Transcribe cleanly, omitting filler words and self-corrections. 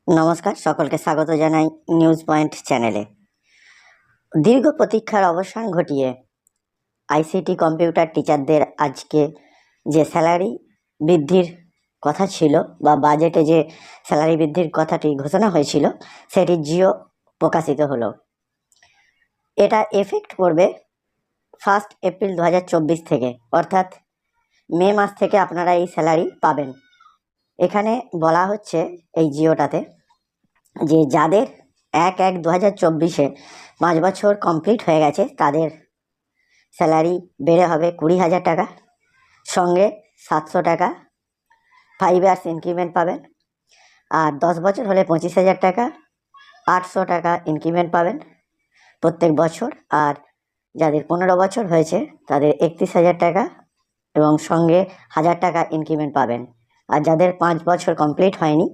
নমস্কার, সকলকে স্বাগত জানাই নিউজ পয়েন্ট চ্যানেলে। দীর্ঘ প্রতীক্ষার অবসান ঘটিয়ে আইসিটি কম্পিউটার টিচারদের আজকে যে স্যালারি বৃদ্ধির কথা ছিল বা বাজেটে যে স্যালারি বৃদ্ধির কথাটি ঘোষণা হয়েছিল সেটি জিও প্রকাশিত হলো। এটা এফেক্ট করবে 1 এপ্রিল 2024 থেকে, অর্থাৎ মে মাস থেকে আপনারা এই স্যালারি পাবেন। এখানে বলা হচ্ছে এই জিওটাতে যে যাদের 1/1/2024 5 বছর কমপ্লিট হয়ে গেছে তাদের স্যালারি বেড়ে হবে 20,000 টাকা, সঙ্গে 700 টাকা 5 ইয়ার্স ইনক্রিমেন্ট পাবেন। আর 10 বছর হলে 25,000 টাকা, 800 টাকা ইনক্রিমেন্ট পাবেন প্রত্যেক বছর। আর যাদের 15 বছর হয়েছে তাদের 31,000 টাকা এবং সঙ্গে 1,000 টাকা ইনক্রিমেন্ট পাবেন। আর যাদের 5 বছর কমপ্লিট হয়নি